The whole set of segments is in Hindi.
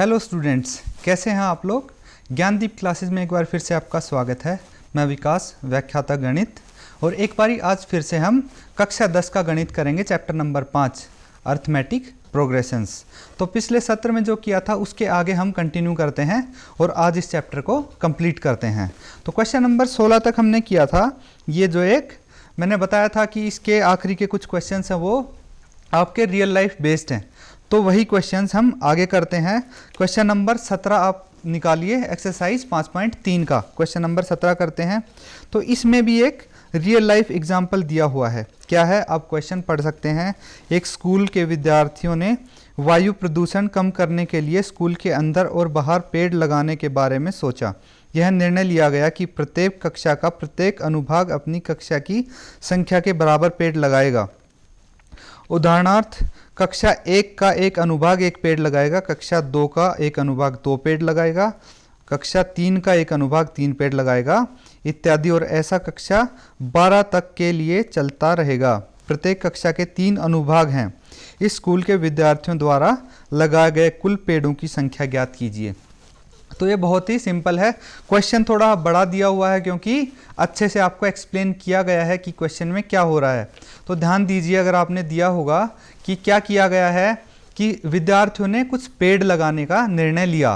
हेलो स्टूडेंट्स, कैसे हैं आप लोग। ज्ञानदीप क्लासेस में एक बार फिर से आपका स्वागत है। मैं विकास, व्याख्याता गणित। और एक बारी आज फिर से हम कक्षा 10 का गणित करेंगे, चैप्टर नंबर 5 अर्थमेटिक प्रोग्रेशंस। तो पिछले सत्र में जो किया था उसके आगे हम कंटिन्यू करते हैं और आज इस चैप्टर को कंप्लीट करते हैं। तो क्वेश्चन नंबर 16 तक हमने किया था। ये जो एक मैंने बताया था कि इसके आखिरी के कुछ क्वेश्चंस हैं वो आपके रियल लाइफ बेस्ड हैं, तो वही क्वेश्चंस हम आगे करते हैं। क्वेश्चन नंबर 17 आप निकालिए, एक्सरसाइज 5.3 का क्वेश्चन नंबर 17 करते हैं। तो इसमें भी एक रियल लाइफ एग्जाम्पल दिया हुआ है। क्या है, आप क्वेश्चन पढ़ सकते हैं। एक स्कूल के विद्यार्थियों ने वायु प्रदूषण कम करने के लिए स्कूल के अंदर और बाहर पेड़ लगाने के बारे में सोचा। यह निर्णय लिया गया कि प्रत्येक कक्षा का प्रत्येक अनुभाग अपनी कक्षा की संख्या के बराबर पेड़ लगाएगा। उदाहरणार्थ, कक्षा 1 का एक अनुभाग 1 पेड़ लगाएगा, कक्षा 2 का एक अनुभाग 2 पेड़ लगाएगा, कक्षा 3 का एक अनुभाग 3 पेड़ लगाएगा इत्यादि। और ऐसा कक्षा 12 तक के लिए चलता रहेगा। प्रत्येक कक्षा के 3 अनुभाग हैं। इस स्कूल के विद्यार्थियों द्वारा लगाए गए कुल पेड़ों की संख्या ज्ञात कीजिए। तो ये बहुत ही सिंपल है। क्वेश्चन थोड़ा बड़ा दिया हुआ है क्योंकि अच्छे से आपको एक्सप्लेन किया गया है कि क्वेश्चन में क्या हो रहा है। तो ध्यान दीजिए, अगर आपने दिया होगा कि क्या किया गया है कि विद्यार्थियों ने कुछ पेड़ लगाने का निर्णय लिया।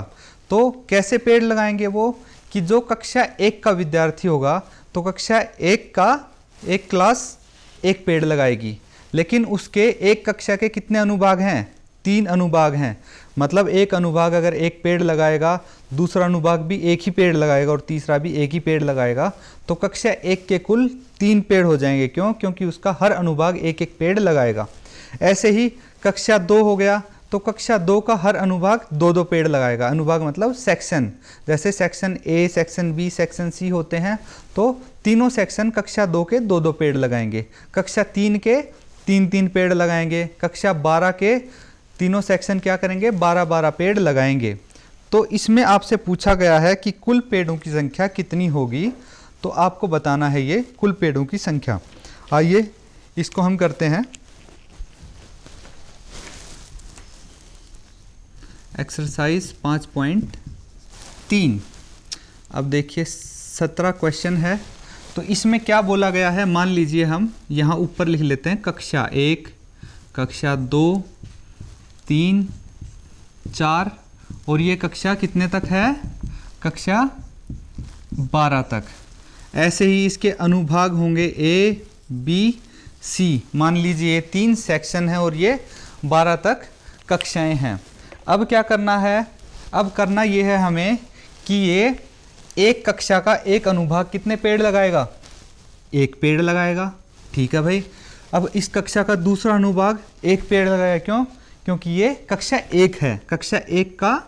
तो कैसे पेड़ लगाएंगे वो, कि जो कक्षा 1 का विद्यार्थी होगा तो कक्षा 1 का एक क्लास 1 पेड़ लगाएगी, लेकिन उसके एक कक्षा के कितने अनुभाग हैं, 3 अनुभाग हैं। मतलब एक अनुभाग अगर 1 पेड़ लगाएगा, दूसरा अनुभाग भी 1 ही पेड़ लगाएगा और तीसरा भी 1 ही पेड़ लगाएगा, तो कक्षा 1 के कुल 3 पेड़ हो जाएंगे। क्यों? क्योंकि उसका हर अनुभाग 1-1 पेड़ लगाएगा। ऐसे ही कक्षा 2 हो गया तो कक्षा 2 का हर अनुभाग 2-2 पेड़ लगाएगा। अनुभाग मतलब सेक्शन, जैसे section A, section B, section C होते हैं, तो तीनों सेक्शन कक्षा 2 के 2-2 पेड़ लगाएंगे। कक्षा 3 के 3-3 पेड़ लगाएंगे। कक्षा 12 के तीनों सेक्शन क्या करेंगे, 12-12 पेड़ लगाएंगे। तो इसमें आपसे पूछा गया है कि कुल पेड़ों की संख्या कितनी होगी, तो आपको बताना है ये कुल पेड़ों की संख्या। आइए इसको हम करते हैं। एक्सरसाइज 5.3। अब देखिए 17 क्वेश्चन है। तो इसमें क्या बोला गया है, मान लीजिए हम यहाँ ऊपर लिख लेते हैं कक्षा 1, कक्षा 2, 3, 4 और ये कक्षा कितने तक है, कक्षा 12 तक। ऐसे ही इसके अनुभाग होंगे ए, बी, सी। मान लीजिए ये 3 सेक्शन है और ये 12 तक कक्षाएं हैं। अब क्या करना है, अब करना ये है हमें कि ये एक कक्षा का एक अनुभाग कितने पेड़ लगाएगा, 1 पेड़ लगाएगा। ठीक है भाई। अब इस कक्षा का दूसरा अनुभाग 1 पेड़ लगाएगा। क्यों? क्योंकि ये कक्षा 1 है, कक्षा 1 का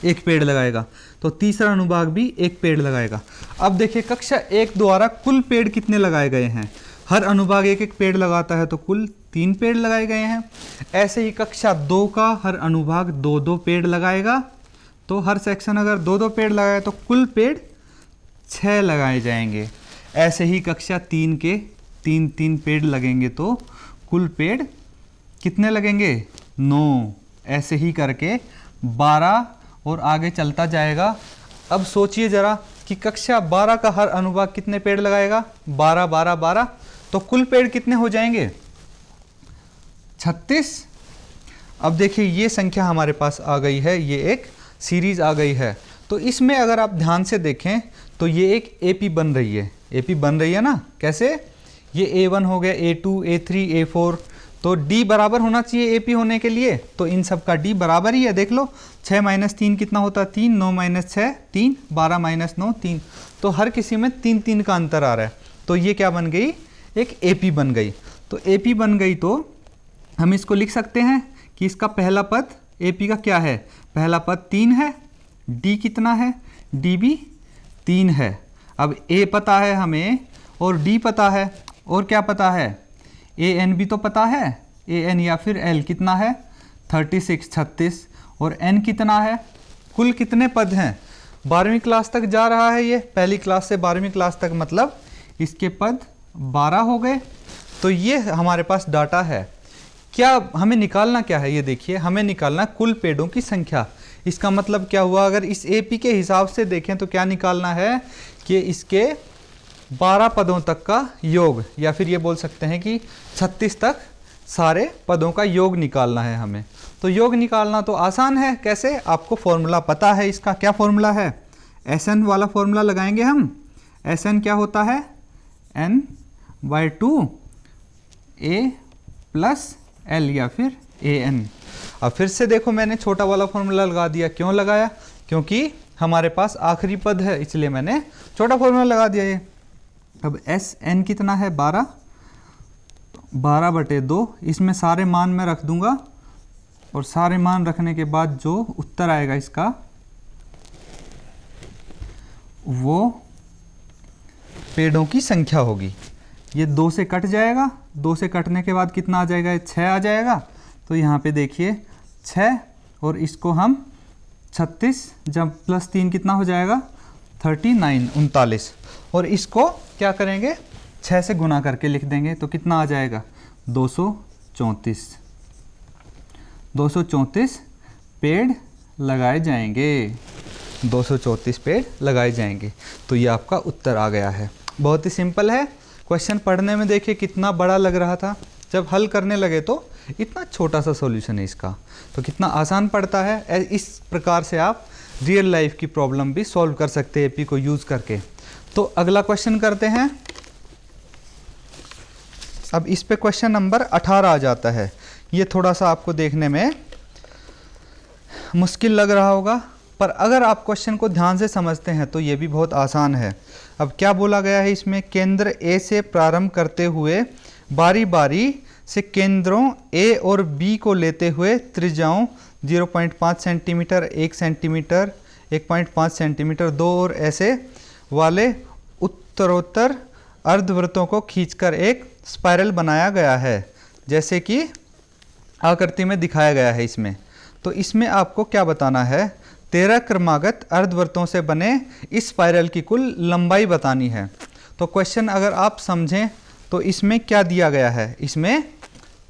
1 पेड़ लगाएगा। तो तीसरा अनुभाग भी 1 पेड़ लगाएगा। अब देखिए कक्षा 1 द्वारा कुल पेड़ कितने लगाए गए हैं, हर अनुभाग 1-1 पेड़ लगाता है तो कुल 3 पेड़ लगाए गए हैं। ऐसे ही कक्षा 2 का हर अनुभाग 2-2 पेड़ लगाएगा, तो हर सेक्शन अगर 2-2 पेड़ लगाए तो कुल पेड़ 6 लगाए जाएंगे। ऐसे ही कक्षा 3 के 3-3 पेड़ लगेंगे तो कुल पेड़ कितने लगेंगे, 9। ऐसे ही करके 12 और आगे चलता जाएगा। अब सोचिए जरा कि कक्षा 12 का हर अनुभाग कितने पेड़ लगाएगा, 12-12-12, तो कुल पेड़ कितने हो जाएंगे, 36। अब देखिए ये संख्या हमारे पास आ गई है, ये एक सीरीज आ गई है। तो इसमें अगर आप ध्यान से देखें तो ये एक एपी बन रही है। एपी बन रही है ना, कैसे, ये A1 हो गया, A2, A3, A4। तो D बराबर होना चाहिए AP होने के लिए, तो इन सब का D बराबर ही है। देख लो 6 - 3 कितना होता है, 3, 9 - 6 3, 12 - 9 3। तो हर किसी में 3-3 का अंतर आ रहा है। तो ये क्या बन गई, एक AP बन गई। तो AP बन गई तो हम इसको लिख सकते हैं कि इसका पहला पद AP का क्या है, पहला पद 3 है। D कितना है, D भी 3 है। अब A पता है हमें और D पता है, और क्या पता है, AN भी तो पता है, AN या फिर L कितना है, 36 36। और N कितना है, कुल कितने पद हैं, 12वीं क्लास तक जा रहा है ये, पहली क्लास से 12वीं क्लास तक, मतलब इसके पद 12 हो गए। तो ये हमारे पास डाटा है। क्या हमें निकालना क्या है, ये देखिए, हमें निकालना कुल पेड़ों की संख्या। इसका मतलब क्या हुआ, अगर इस AP के हिसाब से देखें तो क्या निकालना है कि इसके 12 पदों तक का योग, या फिर ये बोल सकते हैं कि 36 तक सारे पदों का योग निकालना है हमें। तो योग निकालना तो आसान है, कैसे, आपको फॉर्मूला पता है इसका। क्या फॉर्मूला है, SN वाला फॉर्मूला लगाएंगे हम। SN क्या होता है, N/2 A + L या फिर AN। अब फिर से देखो मैंने छोटा वाला फॉर्मूला लगा दिया। क्यों लगाया, क्योंकि हमारे पास आखिरी पद है, इसलिए मैंने छोटा फॉर्मूला लगा दिया ये। अब SN कितना है, 12, 12/2, इसमें सारे मान मैं रख दूंगा और सारे मान रखने के बाद जो उत्तर आएगा इसका वो पेड़ों की संख्या होगी। ये 2 से कट जाएगा, 2 से कटने के बाद कितना आ जाएगा, 6 आ जाएगा। तो यहाँ पे देखिए 6 और इसको हम 36 जब +3 कितना हो जाएगा, 39, 39। और इसको क्या करेंगे, 6 से गुना करके लिख देंगे तो कितना आ जाएगा, 234। 234 पेड़ लगाए जाएंगे, 234 पेड़ लगाए जाएंगे। तो ये आपका उत्तर आ गया है। बहुत ही सिंपल है। क्वेश्चन पढ़ने में देखिए कितना बड़ा लग रहा था, जब हल करने लगे तो इतना छोटा सा सॉल्यूशन है इसका, तो कितना आसान पड़ता है। इस प्रकार से आप रियल लाइफ की प्रॉब्लम भी सॉल्व कर सकते हैं AP को यूज़ करके। तो अगला क्वेश्चन करते हैं। अब इस पे क्वेश्चन नंबर 18 आ जाता है। ये थोड़ा सा आपको देखने में मुश्किल लग रहा होगा, पर अगर आप क्वेश्चन को ध्यान से समझते हैं तो ये भी बहुत आसान है। अब क्या बोला गया है इसमें, केंद्र A से प्रारंभ करते हुए बारी बारी से केंद्रों A और B को लेते हुए त्रिज्याओं 0.5 सेंटीमीटर, 1 सेंटीमीटर, 1.5 सेंटीमीटर, 2 और ऐसे वाले उत्तरोत्तर अर्धवृत्तों को खींचकर एक स्पाइरल बनाया गया है, जैसे कि आकृति में दिखाया गया है इसमें। तो इसमें आपको क्या बताना है, 13 क्रमागत अर्धवृत्तों से बने इस स्पाइरल की कुल लंबाई बतानी है। तो क्वेश्चन अगर आप समझें तो इसमें क्या दिया गया है, इसमें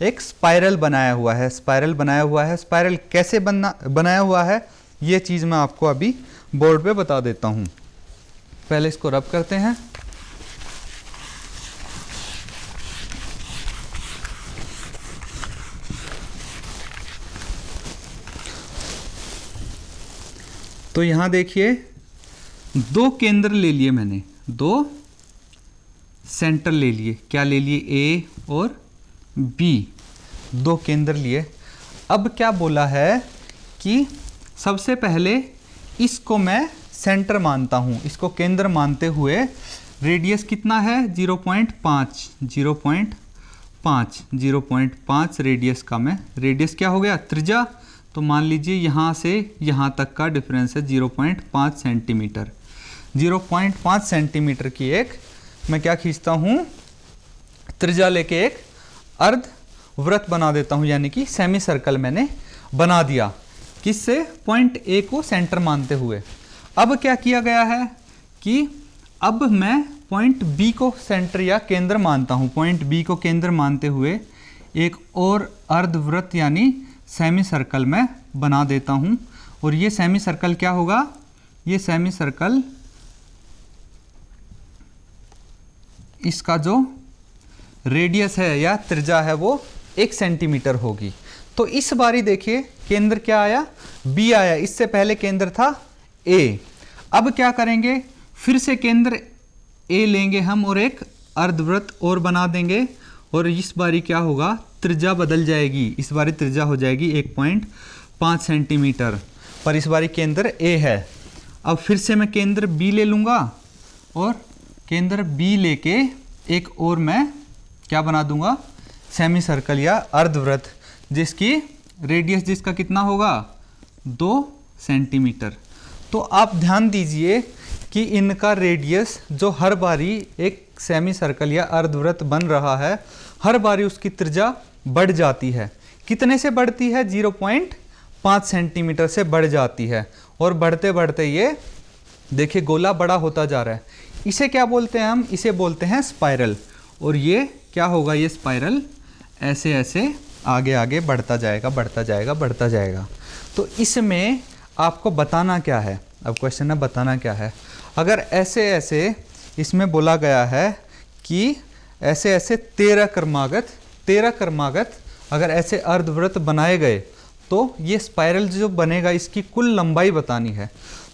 एक स्पाइरल बनाया हुआ है, स्पाइरल बनाया हुआ है। स्पाइरल कैसे बनाया हुआ है ये चीज़ मैं आपको अभी बोर्ड पे बता देता हूँ। पहले इसको रब करते हैं। तो यहाँ देखिए 2 केंद्र ले लिए मैंने, 2 सेंटर ले लिए। क्या ले लिए, A और B, 2 केंद्र लिए। अब क्या बोला है कि सबसे पहले इसको मैं सेंटर मानता हूँ, इसको केंद्र मानते हुए रेडियस कितना है, 0.5, 0.5 रेडियस का मैं, रेडियस क्या हो गया, त्रिज्या। तो मान लीजिए यहाँ से यहाँ तक का डिफरेंस है 0.5 सेंटीमीटर। 0.5 सेंटीमीटर की एक मैं क्या खींचता हूँ, त्रिज्या लेके एक अर्ध वृत्त बना देता हूँ, यानी कि सेमी सर्कल मैंने बना दिया। किससे, पॉइंट A को सेंटर मानते हुए। अब क्या किया गया है कि अब मैं पॉइंट B को सेंटर या केंद्र मानता हूँ। पॉइंट B को केंद्र मानते हुए एक और अर्धवृत्त यानी सेमी सर्कल मैं बना देता हूँ। और ये सेमी सर्कल क्या होगा, ये सेमी सर्कल इसका जो रेडियस है या त्रिज्या है वो 1 सेंटीमीटर होगी। तो इस बारी देखिए केंद्र क्या आया, B आया, इससे पहले केंद्र था A। अब क्या करेंगे, फिर से केंद्र A लेंगे हम और एक अर्धवृत्त और बना देंगे। और इस बारी क्या होगा, त्रिज्या बदल जाएगी, इस बारी त्रिज्या हो जाएगी 1.5 सेंटीमीटर, पर इस बारी केंद्र A है। अब फिर से मैं केंद्र B ले लूँगा और केंद्र B लेके एक और मैं क्या बना दूंगा, सेमी सर्कल या अर्धवृत्त, जिसकी रेडियस जिसका कितना होगा, 2 सेंटीमीटर। तो आप ध्यान दीजिए कि इनका रेडियस जो हर बारी एक सेमी सर्कल या अर्धवृत्त बन रहा है, हर बारी उसकी त्रिज्या बढ़ जाती है। कितने से बढ़ती है, 0.5 सेंटीमीटर से बढ़ जाती है। और बढ़ते बढ़ते ये देखिए गोला बड़ा होता जा रहा है। इसे क्या बोलते हैं हम, इसे बोलते हैं स्पाइरल। और ये क्या होगा, ये स्पाइरल ऐसे ऐसे आगे आगे बढ़ता जाएगा, बढ़ता जाएगा, बढ़ता जाएगा। तो इसमें आपको बताना क्या है, अब क्वेश्चन है बताना क्या है। अगर ऐसे ऐसे इसमें बोला गया है कि ऐसे ऐसे 13 क्रमागत अगर ऐसे अर्धवृत्त बनाए गए तो ये स्पाइरल जो बनेगा इसकी कुल लंबाई बतानी है।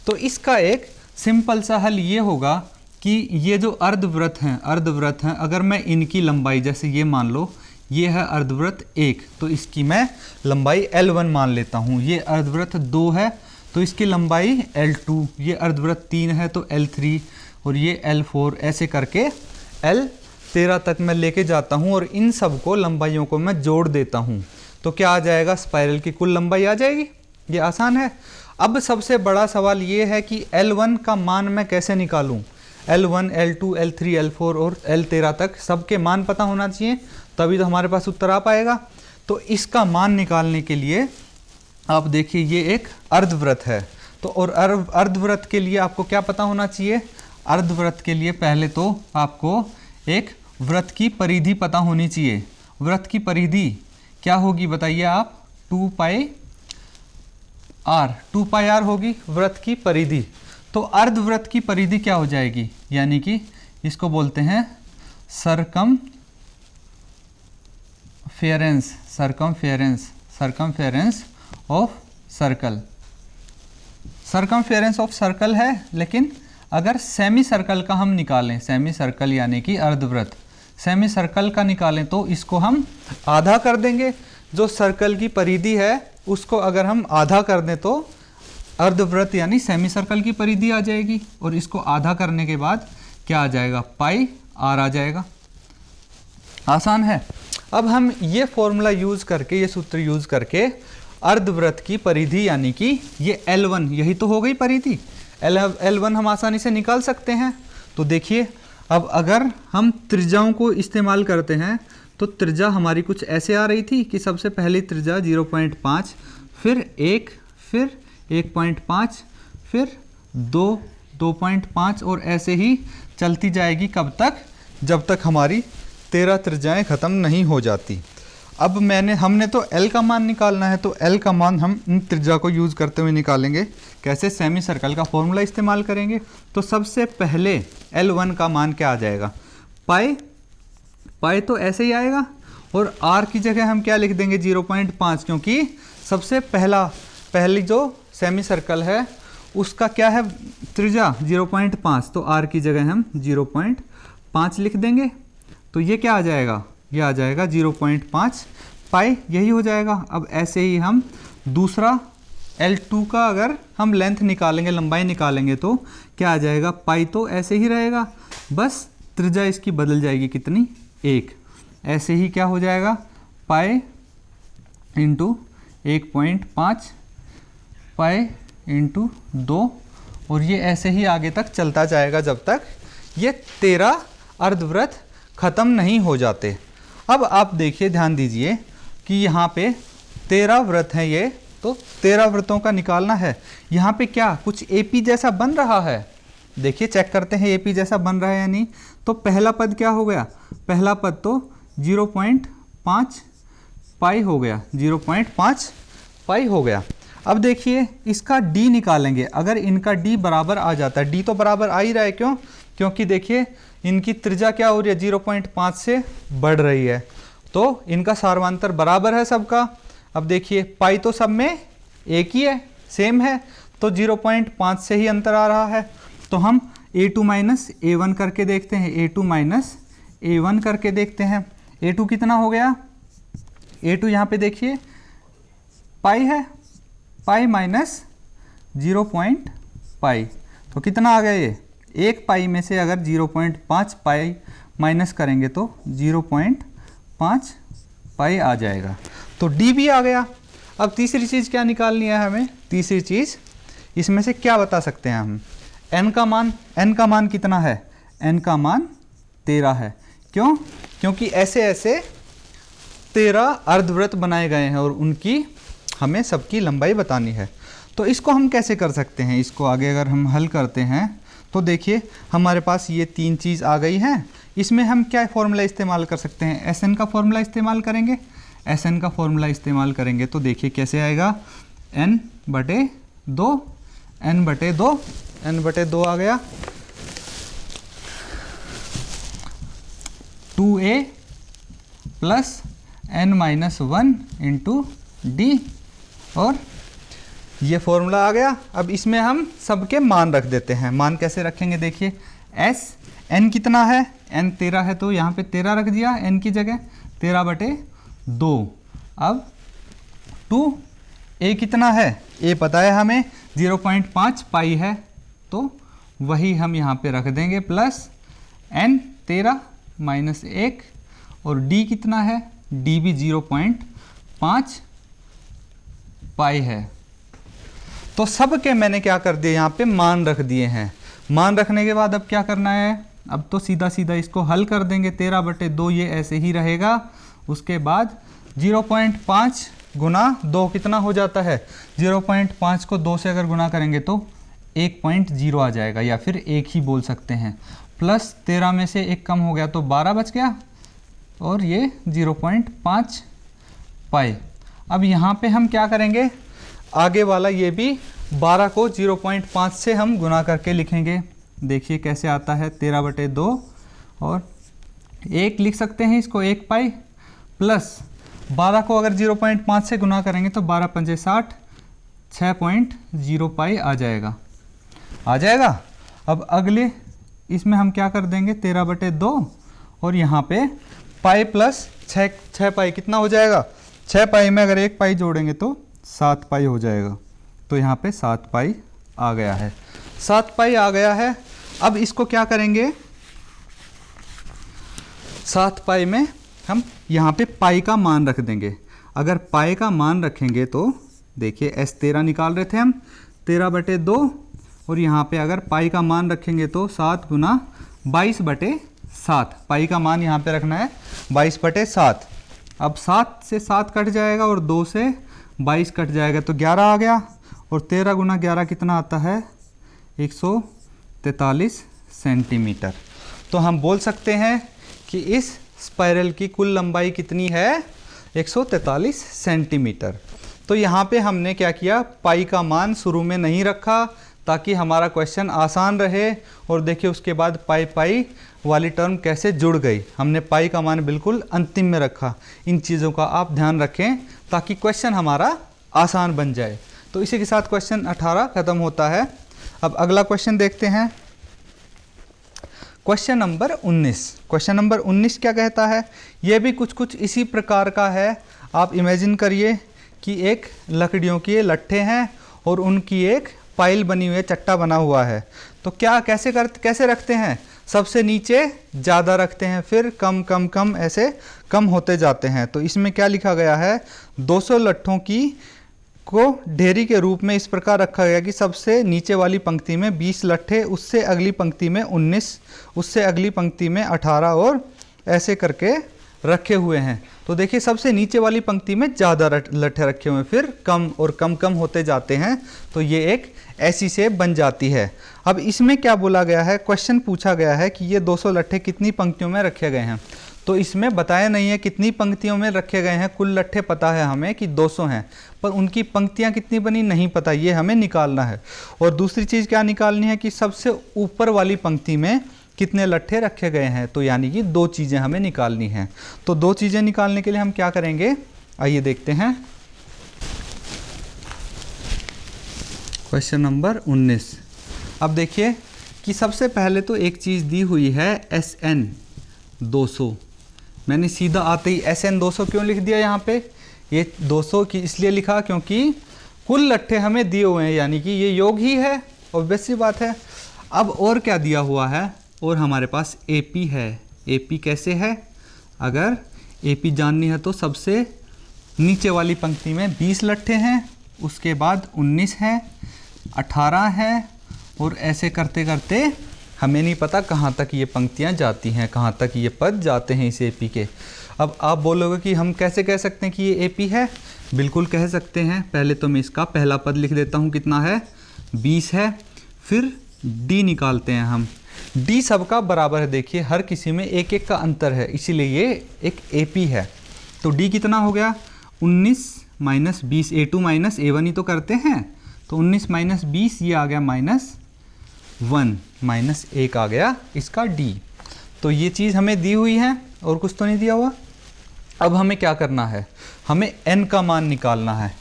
तो इसका एक सिंपल सा हल ये होगा कि ये जो अर्धवृत्त हैं अगर मैं इनकी लंबाई, जैसे ये मान लो ये है अर्धवृत्त 1, तो इसकी मैं लंबाई L1 मान लेता हूँ। ये अर्धवृत्त 2 है तो इसकी लंबाई L2, ये अर्धवृत्त 3 है तो L3 और ये L4, ऐसे करके L13 तक मैं लेके जाता हूँ और इन सब को लंबाइयों को मैं जोड़ देता हूँ तो क्या आ जाएगा, स्पाइरल की कुल लंबाई आ जाएगी। ये आसान है। अब सबसे बड़ा सवाल ये है कि L1 का मान मैं कैसे निकालूं। L1, L2, L3, L4 और L13 तक सबके मान पता होना चाहिए, तभी तो हमारे पास उत्तर आ पाएगा। तो इसका मान निकालने के लिए आप देखिए ये एक अर्धवृत्त है, तो और अर्धवृत्त के लिए आपको क्या पता होना चाहिए। अर्धवृत्त के लिए पहले तो आपको एक वृत्त की परिधि पता होनी चाहिए। वृत्त की परिधि क्या होगी बताइए आप, 2 पाई r होगी वृत्त की परिधि। तो अर्धवृत्त की परिधि क्या हो जाएगी, यानी कि इसको बोलते हैं सरकमफेरेंस ऑफ सर्कल है। लेकिन अगर सेमी सर्कल का हम निकालें, सेमी सर्कल यानी कि अर्धवृत्त, सेमी सर्कल का निकालें तो इसको हम आधा कर देंगे। जो सर्कल की परिधि है उसको अगर हम आधा कर दें तो अर्धवृत्त यानी सेमी सर्कल की परिधि आ जाएगी, और इसको आधा करने के बाद क्या आ जाएगा, पाई r आ जाएगा। आसान है। अब हम ये फॉर्मूला यूज करके, ये सूत्र यूज करके अर्धवृत्त की परिधि यानी कि ये L1, यही तो हो गई परिधि, L1 हम आसानी से निकाल सकते हैं। तो देखिए अब अगर हम त्रिज्याओं को इस्तेमाल करते हैं तो त्रिज्या हमारी कुछ ऐसे आ रही थी कि सबसे पहली त्रिज्या 0.5, फिर 1, फिर 1.5, फिर 2, 2.5 और ऐसे ही चलती जाएगी। कब तक, जब तक हमारी 13 त्रिज्याएं ख़त्म नहीं हो जाती। अब हमने तो L का मान निकालना है, तो L का मान हम इन त्रिज्या को यूज़ करते हुए निकालेंगे। कैसे, सेमी सर्कल का फॉर्मूला इस्तेमाल करेंगे। तो सबसे पहले L1 का मान क्या आ जाएगा, पाई तो ऐसे ही आएगा, और R की जगह हम क्या लिख देंगे 0.5, क्योंकि सबसे पहली जो सेमी सर्कल है उसका क्या है त्रिज्या 0.5, तो R की जगह हम 0.5 लिख देंगे। तो ये क्या आ जाएगा, ये आ जाएगा 0.5 पाई, यही हो जाएगा। अब ऐसे ही हम दूसरा L2 का अगर हम लेंथ निकालेंगे, लंबाई निकालेंगे, तो क्या आ जाएगा, पाई तो ऐसे ही रहेगा, बस त्रिज्या इसकी बदल जाएगी कितनी, 1। ऐसे ही क्या हो जाएगा, पाई इंटू 1.5 पाई इंटू 2, और ये ऐसे ही आगे तक चलता जाएगा जब तक ये 13 अर्धवृत्त ख़त्म नहीं हो जाते। अब आप देखिए, ध्यान दीजिए कि यहाँ पे 13 वृत्त हैं ये, तो 13 वृत्तों का निकालना है। यहाँ पे क्या कुछ AP जैसा बन रहा है, देखिए चेक करते हैं AP जैसा बन रहा है या नहीं। तो पहला पद क्या हो गया, पहला पद तो 0.5 पाई हो गया, 0.5 पाई हो गया। अब देखिए इसका D निकालेंगे। अगर इनका D बराबर आ जाता है, D तो बराबर आ ही रहा है, क्यों, क्योंकि देखिए इनकी त्रिज्या क्या हो रही है, 0.5 से बढ़ रही है, तो इनका सार्वंतर बराबर है सबका। अब देखिए पाई तो सब में एक ही है, सेम है, तो 0.5 से ही अंतर आ रहा है। तो हम A2 माइनस A1 करके देखते हैं, A2 माइनस A1 करके देखते हैं। A2 कितना हो गया, A2 यहाँ पे देखिए पाई है, पाई माइनस 0.5, तो कितना आ गया ये, 1 पाई में से अगर 0.5 पाई माइनस करेंगे तो 0.5 पाई आ जाएगा। तो D भी आ गया। अब तीसरी चीज़ क्या निकालनी है हमें, तीसरी चीज़ इसमें से क्या बता सकते हैं हम, N का मान कितना है, N का मान 13 है। क्यों, क्योंकि ऐसे ऐसे 13 अर्धवृत्त बनाए गए हैं और उनकी हमें सबकी लंबाई बतानी है। तो इसको हम कैसे कर सकते हैं, इसको आगे अगर हम हल करते हैं तो देखिए हमारे पास ये 3 चीज़ आ गई हैं। इसमें हम क्या फॉर्मूला इस्तेमाल कर सकते हैं, SN का फॉर्मूला इस्तेमाल करेंगे। SN का फॉर्मूला इस्तेमाल करेंगे तो देखिए कैसे आएगा, N/, 2 n/2, n/2 आ गया, 2a plus n-1 into D, और ये फॉर्मूला आ गया। अब इसमें हम सबके मान रख देते हैं। मान कैसे रखेंगे देखिए, s n कितना है, n 13 है तो यहाँ पे 13 रख दिया n की जगह, 13/2। अब 2a कितना है, a पता है हमें 0.5 पाई है, तो वही हम यहाँ पे रख देंगे, प्लस n 13 माइनस 1, और d कितना है, d भी 0.5 पाई है। तो सब के मैंने क्या कर दिए, यहाँ पे मान रख दिए हैं। मान रखने के बाद अब क्या करना है, अब तो सीधा सीधा इसको हल कर देंगे। 13/2 ये ऐसे ही रहेगा। उसके बाद 0.5 गुना 2 कितना हो जाता है, 0.5 को 2 से अगर गुना करेंगे तो 1.0 आ जाएगा, या फिर 1 ही बोल सकते हैं। प्लस 13 में से 1 कम हो गया तो 12 बच गया, और ये 0.5 पाई। अब यहाँ पे हम क्या करेंगे, आगे वाला ये भी 12 को 0.5 से हम गुना करके लिखेंगे। देखिए कैसे आता है, 13/2, और 1 लिख सकते हैं इसको, 1 पाई, प्लस 12 को अगर 0.5 से गुना करेंगे तो 12 पंजे 60, 6.0 पाई आ जाएगा, आ जाएगा। अब अगले इसमें हम क्या कर देंगे, 13/2, और यहाँ पे पाई प्लस 6 पाई कितना हो जाएगा, 6 पाई में अगर 1 पाई जोड़ेंगे तो 7 पाई हो जाएगा। तो यहाँ पे 7 पाई आ गया है, 7 पाई आ गया है। अब इसको क्या करेंगे, 7 पाई में हम यहाँ पे पाई का मान रख देंगे। अगर पाई का मान रखेंगे तो देखिए S13 निकाल रहे थे हम, 13/2, और यहाँ पे अगर पाई का मान रखेंगे तो 7 गुना 22/7, पाई का मान यहाँ पे रखना है 22/7। अब 7 से 7 कट जाएगा और 2 से 22 कट जाएगा तो 11 आ गया, और 13 गुना 11 कितना आता है, 143 सेंटीमीटर। तो हम बोल सकते हैं कि इस स्पाइरल की कुल लंबाई कितनी है, 143 सेंटीमीटर। तो यहाँ पे हमने क्या किया, पाई का मान शुरू में नहीं रखा ताकि हमारा क्वेश्चन आसान रहे, और देखिए उसके बाद पाई पाई वाली टर्म कैसे जुड़ गई। हमने पाई का मान बिल्कुल अंतिम में रखा। इन चीज़ों का आप ध्यान रखें ताकि क्वेश्चन हमारा आसान बन जाए। तो इसी के साथ क्वेश्चन 18 खत्म होता है। अब अगला क्वेश्चन देखते हैं, क्वेश्चन नंबर 19। क्वेश्चन नंबर 19 क्या कहता है, ये भी कुछ इसी प्रकार का है। आप इमेजिन करिए कि एक लकड़ियों के लट्ठे हैं और उनकी एक पाइल बनी हुई है, चट्टा बना हुआ है। तो क्या कैसे रखते हैं, सबसे नीचे ज़्यादा रखते हैं, फिर कम कम कम ऐसे कम होते जाते हैं। तो इसमें क्या लिखा गया है, 200 लट्ठों की को ढेरी के रूप में इस प्रकार रखा गया कि सबसे नीचे वाली पंक्ति में 20 लट्ठे, उससे अगली पंक्ति में 19, उससे अगली पंक्ति में 18, और ऐसे करके रखे हुए हैं। तो देखिए सबसे नीचे वाली पंक्ति में ज़्यादा लट्ठे रखे हुए हैं, फिर कम और कम कम होते जाते हैं। तो ये एक ऐसी शेप बन जाती है। अब इसमें क्या बोला गया है, क्वेश्चन पूछा गया है कि ये 200 लट्ठे कितनी पंक्तियों में रखे गए हैं। तो इसमें बताया नहीं है कितनी पंक्तियों में रखे गए हैं। कुल लट्ठे पता है हमें कि 200 हैं, पर उनकी पंक्तियां कितनी बनी नहीं पता, ये हमें निकालना है। और दूसरी चीज़ क्या निकालनी है कि सबसे ऊपर वाली पंक्ति में कितने लट्ठे रखे गए हैं। तो यानी कि 2 चीज़ें हमें निकालनी हैं। तो 2 चीज़ें निकालने के लिए हम क्या करेंगे, आइए देखते हैं। Question number 19। अब देखिए कि सबसे पहले तो एक चीज़ दी हुई है SN 200। मैंने सीधा आते ही SN 200 क्यों लिख दिया यहाँ पे, ये 200 की इसलिए लिखा क्योंकि कुल लट्ठे हमें दिए हुए हैं, यानी कि ये योग ही है, ऑब्वियस सी बात है। अब और क्या दिया हुआ है, और हमारे पास AP है। AP कैसे है, अगर AP जाननी है तो सबसे नीचे वाली पंक्ति में 20 लट्ठे हैं, उसके बाद 19 है, 18 है, और ऐसे करते करते हमें नहीं पता कहाँ तक ये पंक्तियाँ जाती हैं, कहाँ तक ये पद जाते हैं इस AP के। अब आप बोलोगे कि हम कैसे कह सकते हैं कि ये AP है, बिल्कुल कह सकते हैं। पहले तो मैं इसका पहला पद लिख देता हूँ, कितना है 20 है, फिर D निकालते हैं हम। D सबका बराबर है, देखिए हर किसी में 1-1 का अंतर है, इसीलिए ये एक AP है। तो D कितना हो गया 19 - 20, A2 - A1 ही तो करते हैं, तो 19 माइनस 20 ये आ गया -1, -1 आ गया इसका d। तो ये चीज़ हमें दी हुई है और कुछ तो नहीं दिया हुआ। अब हमें क्या करना है, हमें n का मान निकालना है।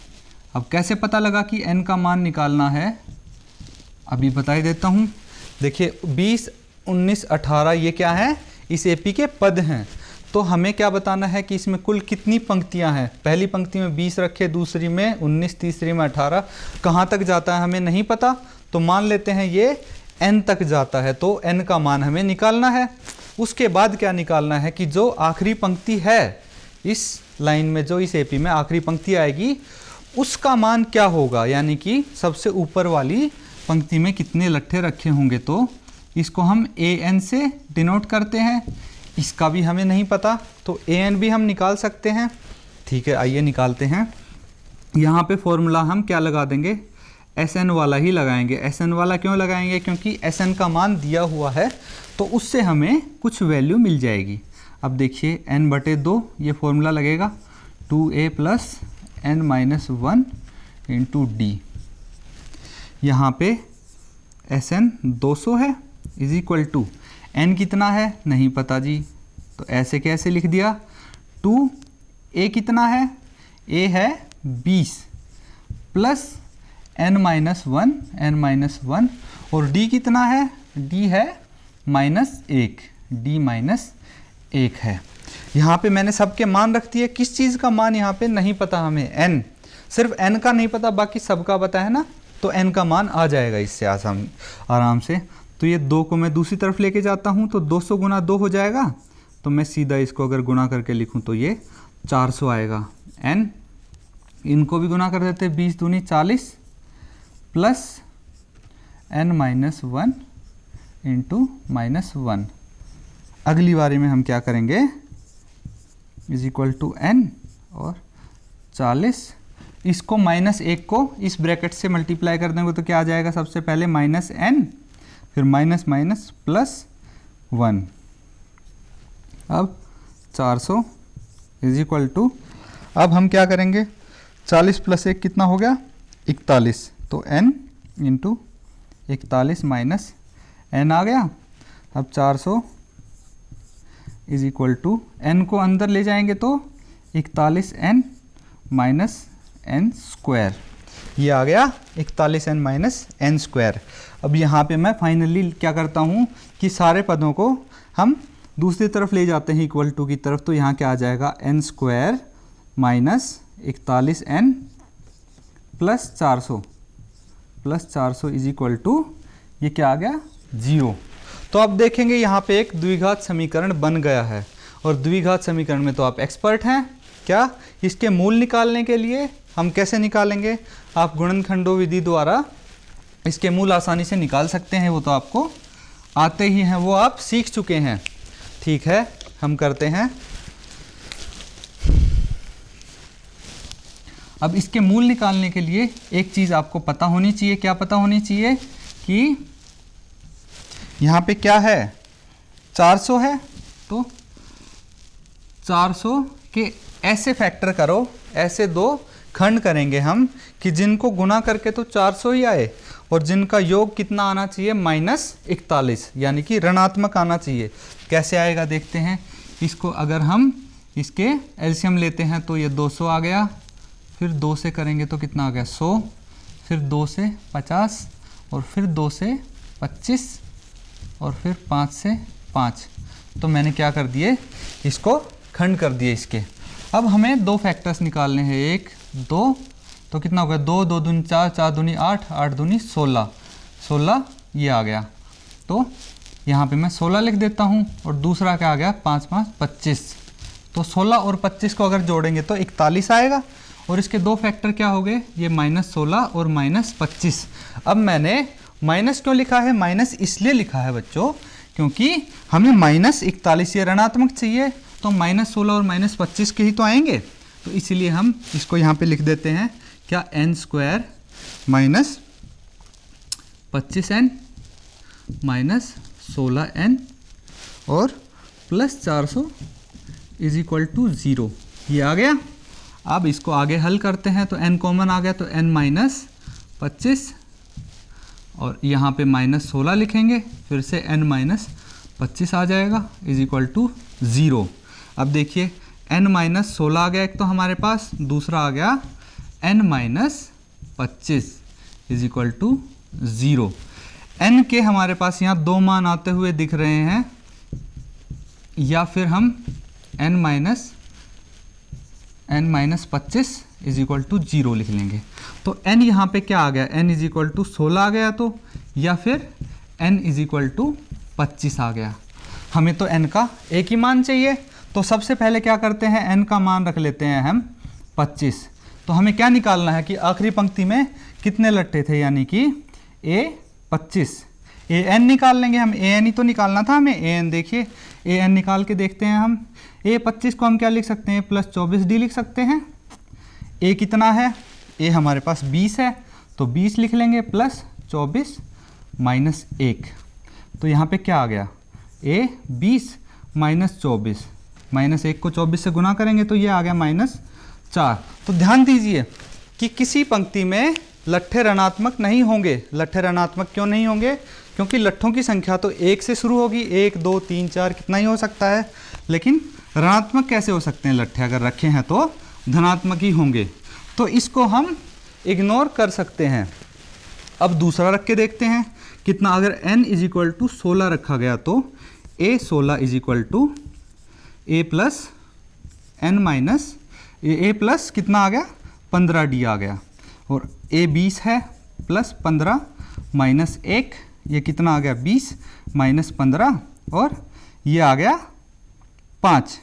अब कैसे पता लगा कि n का मान निकालना है, अभी बता ही देता हूँ। देखिए 20, 19, 18 ये क्या है, इस एपी के पद हैं। तो हमें क्या बताना है कि इसमें कुल कितनी पंक्तियां हैं। पहली पंक्ति में 20 रखे, दूसरी में 19, तीसरी में 18। कहाँ तक जाता है हमें नहीं पता, तो मान लेते हैं ये n तक जाता है, तो n का मान हमें निकालना है। उसके बाद क्या निकालना है कि जो आखिरी पंक्ति है इस लाइन में, जो इस एपी में आखिरी पंक्ति आएगी उसका मान क्या होगा, यानी कि सबसे ऊपर वाली पंक्ति में कितने लट्ठे रखे होंगे। तो इसको हम an से डिनोट करते हैं। इसका भी हमें नहीं पता, तो an भी हम निकाल सकते हैं। ठीक है, आइए निकालते हैं। यहाँ पे फॉर्मूला हम क्या लगा देंगे, Sn वाला ही लगाएंगे। Sn वाला क्यों लगाएंगे, क्योंकि Sn का मान दिया हुआ है, तो उससे हमें कुछ वैल्यू मिल जाएगी। अब देखिए n/2 ये फॉर्मूला लगेगा 2a + n-1 × d। यहाँ पे Sn 200 है = n कितना है नहीं पता जी, तो ऐसे कैसे लिख दिया। 2a कितना है, a है 20 + n-1 और d कितना है, d है -1, d -1 है। यहाँ पे मैंने सबके मान रख दिए। किस चीज़ का मान यहाँ पे नहीं पता हमें, n, सिर्फ n का नहीं पता, बाकी सबका पता है ना, तो n का मान आ जाएगा इससे आराम से। तो ये 2 को मैं दूसरी तरफ लेके जाता हूँ, तो 200 × 2 हो जाएगा। तो मैं सीधा इसको अगर गुणा करके लिखूँ तो ये 400 आएगा। n इनको भी गुणा कर देते, 20 दूनी 40 + n-1 × -1। अगली बारी में हम क्या करेंगे, = n और 40, इसको -1 को इस ब्रैकेट से मल्टीप्लाई कर देंगे तो क्या आ जाएगा, सबसे पहले -n, फिर -1। अब 400 = अब हम क्या करेंगे, 40 + 1 कितना हो गया, 41। तो n × 41 -n आ गया। अब 400 = n को अंदर ले जाएंगे तो 41n - n², ये आ गया 41n - n²। अब यहाँ पे मैं फाइनली क्या करता हूँ कि सारे पदों को हम दूसरी तरफ ले जाते हैं = की तरफ। तो यहाँ क्या आ जाएगा, n² - 41n + 400 = ये क्या आ गया, 0। तो अब देखेंगे यहाँ पे एक द्विघात समीकरण बन गया है। और द्विघात समीकरण में तो आप एक्सपर्ट हैं क्या, इसके मूल निकालने के लिए हम कैसे निकालेंगे, आप गुणनखंडों विधि द्वारा इसके मूल आसानी से निकाल सकते हैं। वो तो आपको आते ही हैं, वो आप सीख चुके हैं। ठीक है, हम करते हैं। अब इसके मूल निकालने के लिए एक चीज़ आपको पता होनी चाहिए। क्या पता होनी चाहिए कि यहाँ पे क्या है, 400 है, तो 400 के ऐसे फैक्टर करो, ऐसे 2 खंड करेंगे हम कि जिनको गुना करके तो 400 ही आए और जिनका योग कितना आना चाहिए, -41, यानी कि ऋणात्मक आना चाहिए। कैसे आएगा देखते हैं। इसको अगर हम इसके एलसीएम लेते हैं तो ये 200 आ गया, फिर 2 से करेंगे तो कितना आ गया, 100, फिर 2 से 50 और फिर 2 से 25 और फिर 5 से 5। तो मैंने क्या कर दिए, इसको खंड कर दिए इसके। अब हमें 2 फैक्टर्स निकालने हैं, 1, 2, तो कितना हो गया, 2, 2 दूनी 4, 4 दूनी 8, 8 दूनी 16, 16 ये आ गया। तो यहाँ पे मैं 16 लिख देता हूँ और दूसरा क्या आ गया, 5, 5, 25। तो 16 और 25 को अगर जोड़ेंगे तो 41 आएगा। और इसके 2 फैक्टर क्या हो गए, ये -16 और -25। अब मैंने माइनस क्यों लिखा है, माइनस इसलिए लिखा है बच्चों क्योंकि हमें -41 ये ऋणात्मक चाहिए, तो -16 और -25 के ही तो आएंगे। तो इसीलिए हम इसको यहाँ पे लिख देते हैं, क्या, n² -25n -16n और +400 = 0। ये आ गया। अब इसको आगे हल करते हैं तो n कॉमन आ गया, तो n 25 और यहाँ पे -16 लिखेंगे, फिर से n माइनस 25 आ जाएगा इज इक्वल टू 0। अब देखिए n माइनस 16 आ गया एक तो हमारे पास, दूसरा आ गया n minus 25 is equal to 0। n के हमारे पास यहाँ 2 मान आते हुए दिख रहे हैं, या फिर हम n minus 25 is equal to 0 लिख लेंगे। तो n यहाँ पे क्या आ गया, n इज इक्वल टू 16 आ गया, तो या फिर n इज इक्वल टू 25 आ गया। हमें तो n का एक ही मान चाहिए, तो सबसे पहले क्या करते हैं, n का मान रख लेते हैं हम 25। तो हमें क्या निकालना है कि आखिरी पंक्ति में कितने लट्ठे थे, यानी कि a 25, an निकाल लेंगे हम, an ही तो निकालना था हमें, an देखिए an निकाल के देखते हैं हम। a 25 को हम क्या लिख सकते हैं, प्लस 24d लिख सकते हैं। a कितना है, a हमारे पास 20 है, तो 20 लिख लेंगे प्लस 24 माइनस 1। तो यहाँ पे क्या आ गया, a 20 माइनस 24, माइनस 1 को 24 से गुना करेंगे तो ये आ गया -4। तो ध्यान दीजिए कि किसी पंक्ति में लट्ठे ऋणात्मक नहीं होंगे। लट्ठे ऋणात्मक क्यों नहीं होंगे, क्योंकि लट्ठों की संख्या तो 1 से शुरू होगी, 1 2 3 4 कितना ही हो सकता है, लेकिन ऋणात्मक कैसे हो सकते हैं, लट्ठे अगर रखे हैं तो धनात्मक ही होंगे। तो इसको हम इग्नोर कर सकते हैं। अब दूसरा रख के देखते हैं कितना, अगर n इज इक्वल टू 16 रखा गया तो a 16 is equal to a plus n minus a plus कितना आ गया 15d आ गया, और a 20 है प्लस 15 माइनस 1, ये कितना आ गया 20 माइनस 15, और ये आ गया 5।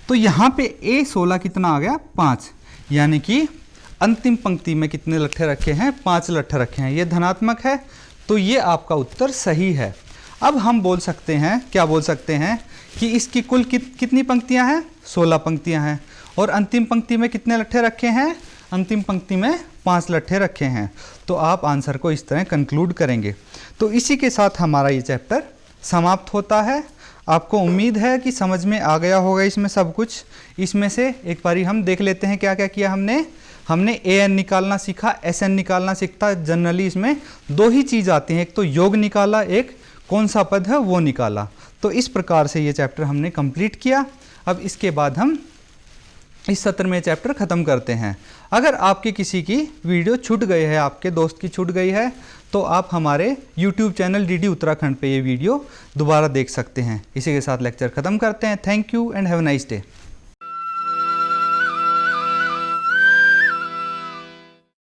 तो यहाँ पे a 16 कितना आ गया 5, यानी कि अंतिम पंक्ति में कितने लट्ठे रखे हैं, 5 लट्ठे रखे हैं, ये धनात्मक है, तो ये आपका उत्तर सही है। अब हम बोल सकते हैं, क्या बोल सकते हैं कि इसकी कुल कितनी पंक्तियां हैं, 16 पंक्तियां हैं, और अंतिम पंक्ति में कितने लट्ठे रखे हैं, अंतिम पंक्ति में 5 लट्ठे रखे हैं। तो आप आंसर को इस तरह कंक्लूड करेंगे। तो इसी के साथ हमारा ये चैप्टर समाप्त होता है। आपको उम्मीद है कि समझ में आ गया होगा इसमें सब कुछ। इसमें से एक बारी हम देख लेते हैं क्या क्या किया हमने an निकालना सीखा, sn निकालना सीखता। जनरली इसमें 2 ही चीज़ आती हैं, एक तो योग निकाला, एक कौन सा पद है वो निकाला। तो इस प्रकार से ये चैप्टर हमने कंप्लीट किया। अब इसके बाद हम इस सत्र में चैप्टर ख़त्म करते हैं। अगर आपके किसी की वीडियो छूट गई है, आपके दोस्त की छूट गई है, तो आप हमारे YouTube चैनल DD उत्तराखंड पे ये वीडियो दोबारा देख सकते हैं। इसी के साथ लेक्चर ख़त्म करते हैं। Thank you and have a nice day.